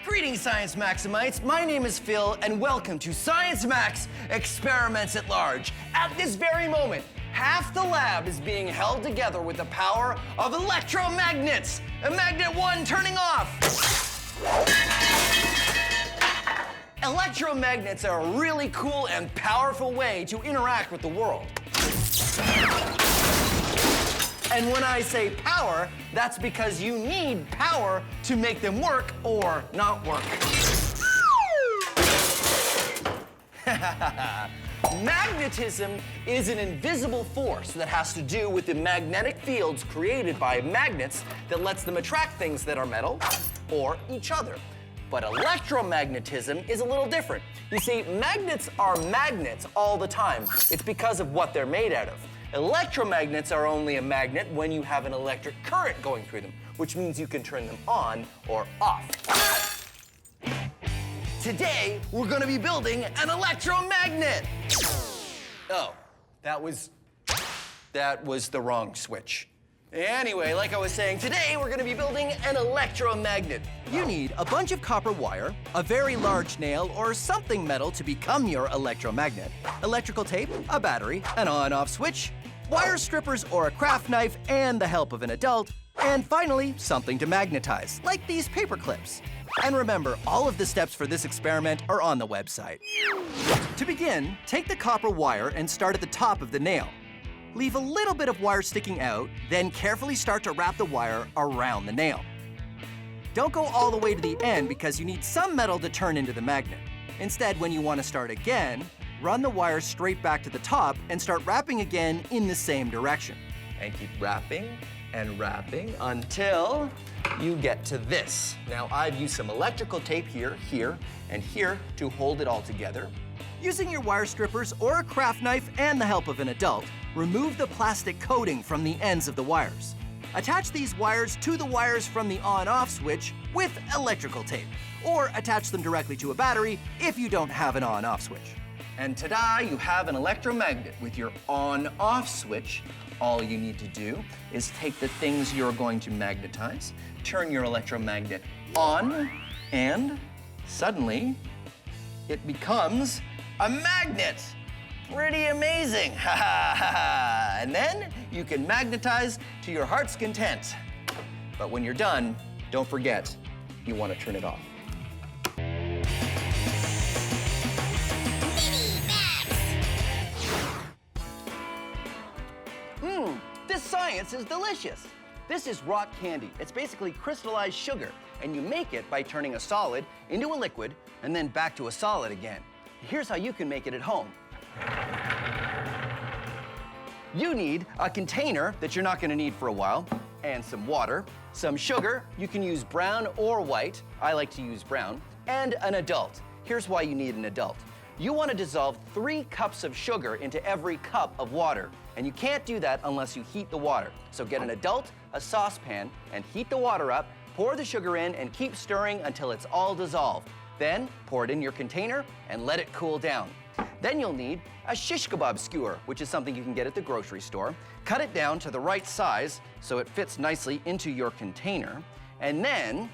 Greetings, Science Maximites. My name is Phil, and welcome to Science Max Experiments at Large. At this very moment, half the lab is being held together with the power of electromagnets. Magnet 1 turning off. Electromagnets are a really cool and powerful way to interact with the world. And when I say power, that's because you need power to make them work or not work. Magnetism is an invisible force that has to do with the magnetic fields created by magnets that lets them attract things that are metal or each other. But electromagnetism is a little different. You see, magnets are magnets all the time. It's because of what they're made out of. Electromagnets are only a magnet when you have an electric current going through them, which means you can turn them on or off. Today, we're going to be building an electromagnet. Oh, that was the wrong switch. Anyway, like I was saying, today we're going to be building an electromagnet. You need a bunch of copper wire, a very large nail, or something metal to become your electromagnet, electrical tape, a battery, an on-off switch, wire strippers or a craft knife, and the help of an adult, and finally, something to magnetize, like these paper clips. And remember, all of the steps for this experiment are on the website. To begin, take the copper wire and start at the top of the nail. Leave a little bit of wire sticking out, then carefully start to wrap the wire around the nail. Don't go all the way to the end because you need some metal to turn into the magnet. Instead, when you want to start again, run the wire straight back to the top and start wrapping again in the same direction. And keep wrapping and wrapping until you get to this. Now, I've used some electrical tape here, here, and here to hold it all together. Using your wire strippers or a craft knife and the help of an adult, remove the plastic coating from the ends of the wires. Attach these wires to the wires from the on-off switch with electrical tape, or attach them directly to a battery if you don't have an on-off switch. And ta-da, you have an electromagnet with your on-off switch. All you need to do is take the things you're going to magnetize, turn your electromagnet on, and suddenly it becomes a magnet. Pretty amazing. Ha ha ha. And then you can magnetize to your heart's content. But when you're done, don't forget, you want to turn it off. This science is delicious. This is rock candy. It's basically crystallized sugar, and you make it by turning a solid into a liquid and then back to a solid again. Here's how you can make it at home. You need a container that you're not going to need for a while, and some water, some sugar. You can use brown or white. I like to use brown. And an adult. Here's why you need an adult. You want to dissolve 3 cups of sugar into every cup of water, and you can't do that unless you heat the water. So get an adult, a saucepan, and heat the water up, pour the sugar in, and keep stirring until it's all dissolved. Then pour it in your container and let it cool down. Then you'll need a shish kebab skewer, which is something you can get at the grocery store. Cut it down to the right size so it fits nicely into your container. And then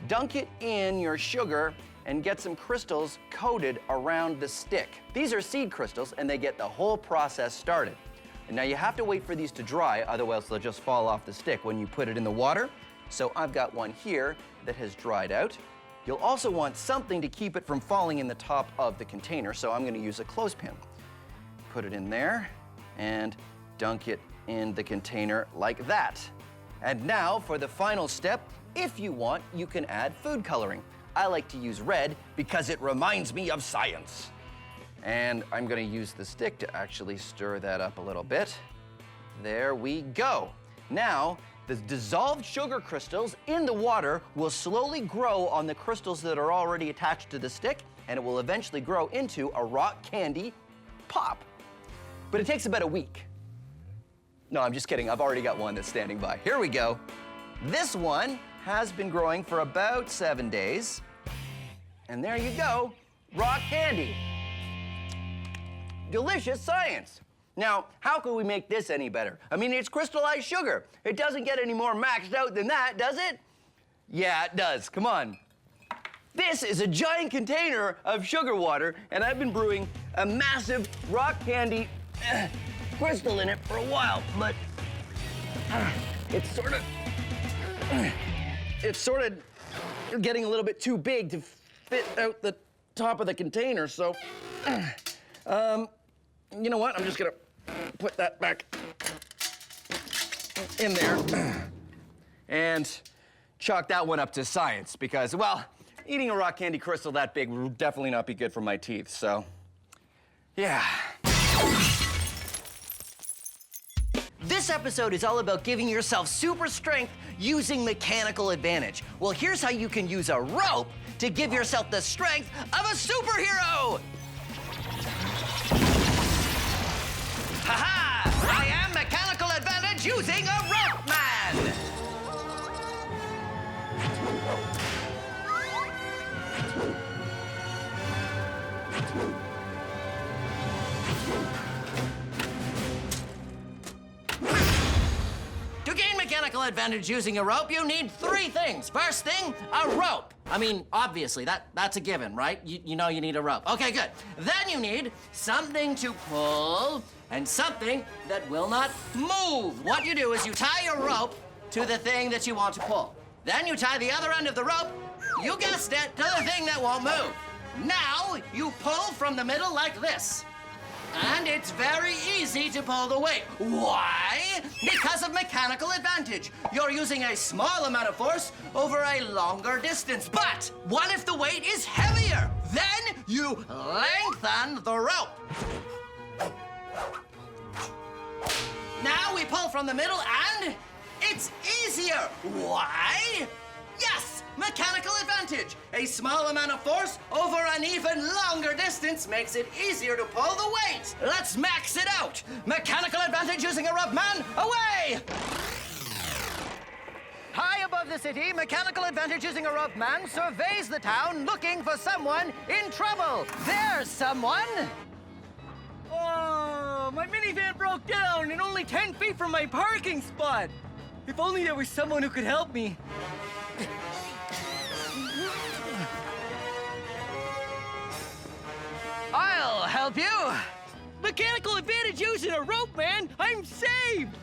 dunk it in your sugar and get some crystals coated around the stick. These are seed crystals, and they get the whole process started. And now you have to wait for these to dry, otherwise they'll just fall off the stick when you put it in the water. So I've got one here that has dried out. You'll also want something to keep it from falling in the top of the container, so I'm going to use a clothespin. Put it in there and dunk it in the container like that. And now for the final step, if you want, you can add food coloring. I like to use red because it reminds me of science. And I'm going to use the stick to actually stir that up a little bit. There we go. Now, the dissolved sugar crystals in the water will slowly grow on the crystals that are already attached to the stick, and it will eventually grow into a rock candy pop. But it takes about a week. No, I'm just kidding. I've already got one that's standing by. Here we go. This one has been growing for about 7 days. And there you go, rock candy. Delicious science. Now, how can we make this any better? I mean, it's crystallized sugar. It doesn't get any more maxed out than that, does it? Yeah, it does. Come on. This is a giant container of sugar water, and I've been brewing a massive rock candy crystal in it for a while, but it's sort of getting a little bit too big to fit out the top of the container, so you know what? I'm just gonna put that back in there and chalk that one up to science because, well, eating a rock candy crystal that big would definitely not be good for my teeth, so yeah. This episode is all about giving yourself super strength using mechanical advantage. Well, here's how you can use a rope to give yourself the strength of a superhero. Ha-ha! I am mechanical advantage using a rope man. To gain mechanical advantage using a rope, you need 3 things. First thing, a rope. I mean, obviously, that's a given, right? You know you need a rope. Okay, good. Then you need something to pull and something that will not move. What you do is you tie your rope to the thing that you want to pull. Then you tie the other end of the rope, you guessed it, to the thing that won't move. Now, you pull from the middle like this. And it's very easy to pull the weight. Why? Because of mechanical advantage. You're using a small amount of force over a longer distance. But what if the weight is heavier? Then you lengthen the rope. Now we pull from the middle and it's easier. Why? Yes, mechanical advantage. A small amount of force over an even longer distance makes it easier to pull the weight. Let's max it out. Mechanical advantage using a rope man, away! High above the city, mechanical advantage using a rope man surveys the town looking for someone in trouble. There's someone. Oh, my minivan broke down and only 10 feet from my parking spot. If only there was someone who could help me. I'll help you. Mechanical advantage using a rope, man. I'm saved.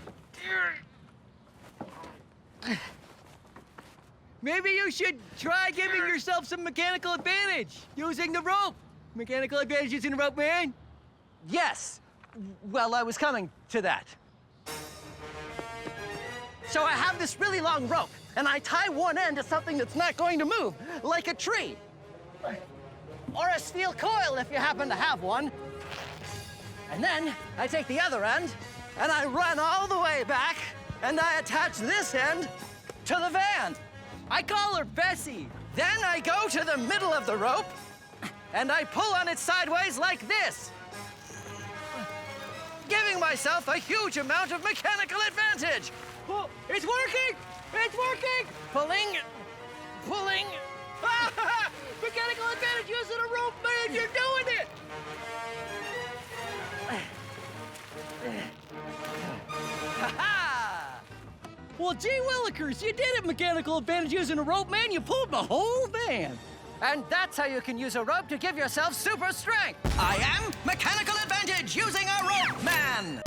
Maybe you should try giving yourself some mechanical advantage using the rope. Mechanical advantage using the rope, man. Yes. Well, I was coming to that. So I have this really long rope, and I tie one end to something that's not going to move, like a tree. Or a steel coil, if you happen to have one. And then I take the other end, and I run all the way back, and I attach this end to the van. I call her Bessie. Then I go to the middle of the rope, and I pull on it sideways like this, giving myself a huge amount of mechanical advantage. Oh, it's working! It's working! Pulling. Mechanical advantage using a rope, man! You're doing it! Ha-ha! Well, gee willikers, you did it, mechanical advantage using a rope, man. You pulled the whole van. And that's how you can use a rope to give yourself super strength. I am mechanical advantage using a rope man.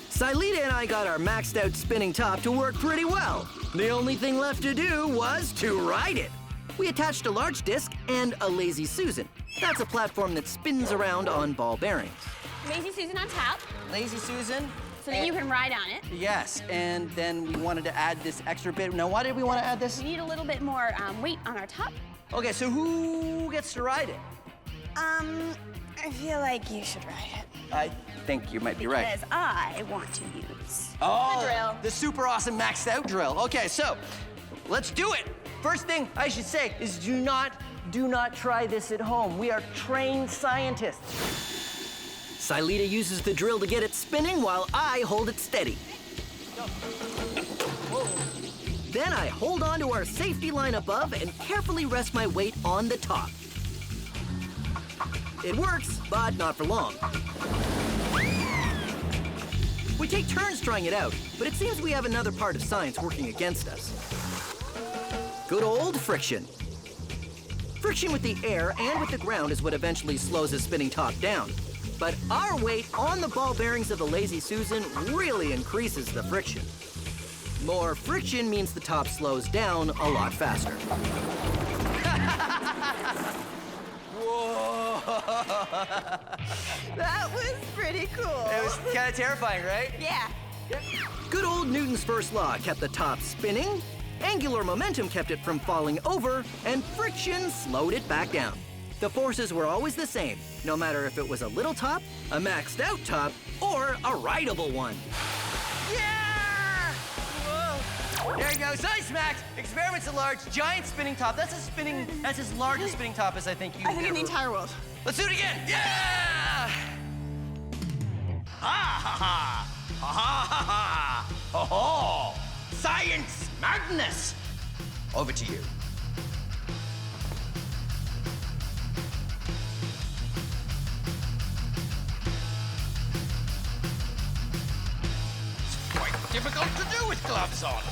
Silita and I got our maxed out spinning top to work pretty well. The only thing left to do was to ride it. We attached a large disc and a Lazy Susan. That's a platform that spins around on ball bearings. Lazy Susan on top, Lazy Susan? so that you can ride on it. Yes, and then we wanted to add this extra bit. Now, why did we want to add this? We need a little bit more weight on our top. Okay, so who gets to ride it? I feel like you should ride it. I think you might be right. Because I want to use Oh, the drill. the super awesome maxed out drill. Okay, so let's do it. First thing I should say is do not try this at home. We are trained scientists. Silita uses the drill to get it spinning while I hold it steady. Then I hold on to our safety line above and carefully rest my weight on the top. It works, but not for long. We take turns trying it out, but it seems we have another part of science working against us. Good old friction. Friction with the air and with the ground is what eventually slows a spinning top down. But our weight on the ball bearings of the Lazy Susan really increases the friction. More friction means the top slows down a lot faster. Whoa! That was pretty cool. It was kind of terrifying, right? Yeah. Good old Newton's first law kept the top spinning, angular momentum kept it from falling over, and friction slowed it back down. The forces were always the same, no matter if it was a little top, a maxed out top, or a rideable one. Yeah! Whoa! There you go. Science Max. Experiments at large. Giant spinning top. That's as large a spinning top as I think you. I think in the entire world. Let's do it again. Yeah! Ha ha ha! Ha ha ha ha! Ho ho! Science Magnus! Over to you. It's quite difficult to do with gloves on.